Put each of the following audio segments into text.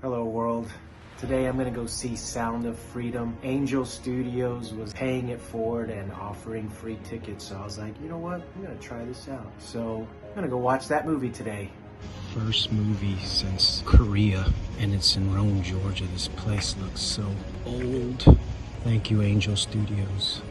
Hello world. Today I'm gonna go see Sound of Freedom. Angel Studios was paying it forward and offering free tickets, so I was like, you know what? I'm gonna try this out. So I'm gonna go watch that movie today. First movie since Korea, and it's in Rome, Georgia. This place looks so old. Thank you, Angel Studios.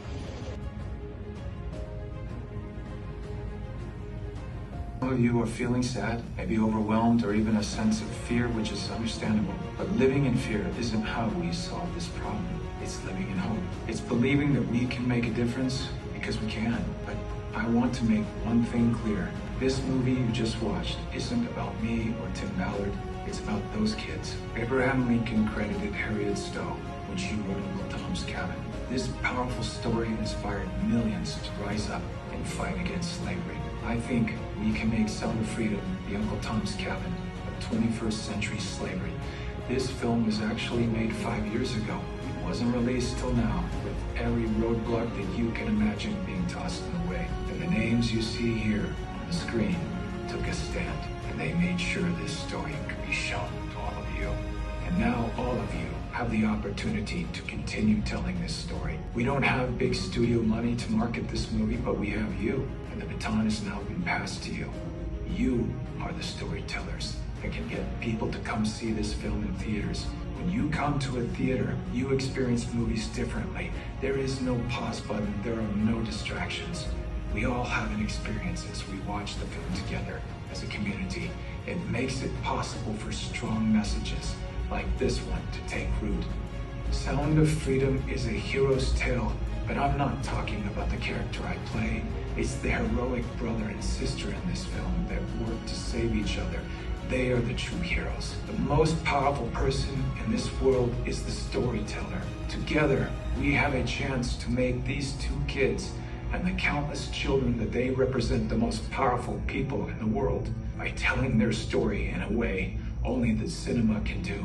Some of you are feeling sad, maybe overwhelmed, or even a sense of fear, which is understandable. But living in fear isn't how we solve this problem. It's living in hope. It's believing that we can make a difference because we can. But I want to make one thing clear. This movie you just watched isn't about me or Tim Ballard. It's about those kids. Abraham Lincoln credited Harriet Stowe when she wrote Uncle Tom's Cabin. This powerful story inspired millions to rise up and fight against slavery. I think we can make Sound of Freedom the Uncle Tom's Cabin of 21st century slavery. This film was actually made 5 years ago. It wasn't released till now, with every roadblock that you can imagine being tossed in the way. And the names you see here on the screen took a stand, and they made sure this story could be shown to all of you. And now all of you have the opportunity to continue telling this story. We don't have big studio money to market this movie, but we have you, and the baton has now been passed to you. You are the storytellers that can get people to come see this film in theaters. When you come to a theater, you experience movies differently. There is no pause button, there are no distractions. We all have an experience as we watch the film together as a community. It makes it possible for strong messages like this one to take root. Sound of Freedom is a hero's tale, but I'm not talking about the character I play. It's the heroic brother and sister in this film that work to save each other. They are the true heroes. The most powerful person in this world is the storyteller. Together, we have a chance to make these two kids and the countless children that they represent the most powerful people in the world by telling their story in a way only the cinema can do.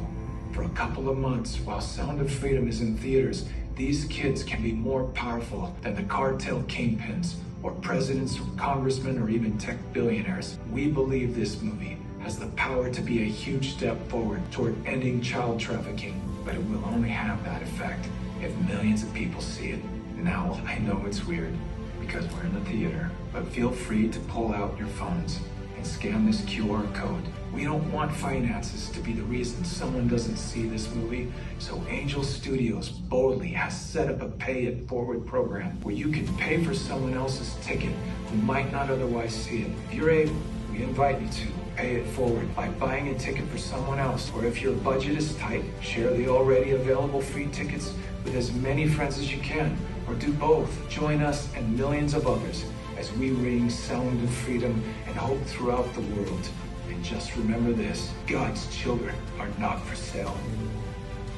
For a couple of months, while Sound of Freedom is in theaters, these kids can be more powerful than the cartel kingpins or presidents or congressmen or even tech billionaires. We believe this movie has the power to be a huge step forward toward ending child trafficking, but it will only have that effect if millions of people see it. Now, I know it's weird because we're in the theater, but feel free to pull out your phones and scan this QR code. We don't want finances to be the reason someone doesn't see this movie, so Angel Studios boldly has set up a pay it forward program where you can pay for someone else's ticket who might not otherwise see it. If you're able, we invite you to pay it forward by buying a ticket for someone else, or if your budget is tight, share the already available free tickets with as many friends as you can, or do both. Join us and millions of others as we ring Sound of Freedom and hope throughout the world. And just remember this, God's children are not for sale.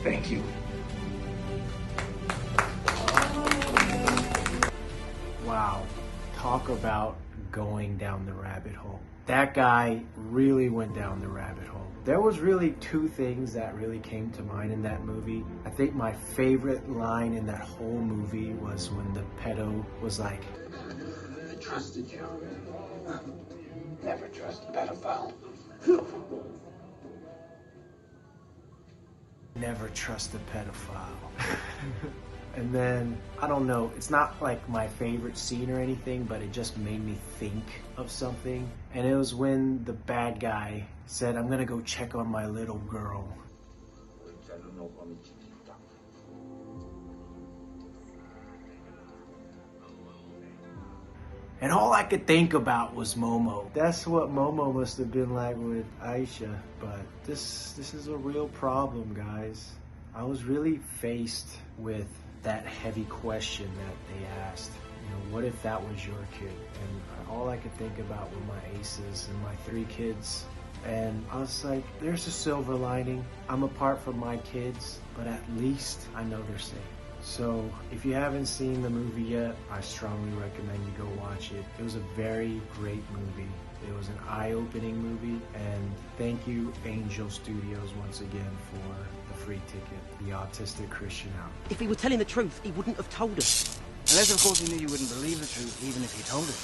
Thank you. Wow, talk about going down the rabbit hole. That guy really went down the rabbit hole. There was really two things that really came to mind in that movie. I think my favorite line in that whole movie was when the pedo was like, I trusted you. Never trust a pedophile. never trust a pedophile. And then, I don't know, it's not like my favorite scene or anything, but it just made me think of something. And it was when the bad guy said, I'm gonna go check on my little girl. And all I could think about was Momo. That's what Momo must have been like with Aisha. But this is a real problem, guys. I was really faced with that heavy question that they asked. You know, what if that was your kid? And all I could think about were my aces and my 3 kids. And I was like, there's a silver lining. I'm apart from my kids, but at least I know they're safe. So if you haven't seen the movie yet, I strongly recommend you go watch it. It was a very great movie. It was an eye-opening movie, and thank you Angel Studios once again for the free ticket, the autistic Christian out. If he were telling the truth, he wouldn't have told us. Unless of course he knew you wouldn't believe the truth even if he told it.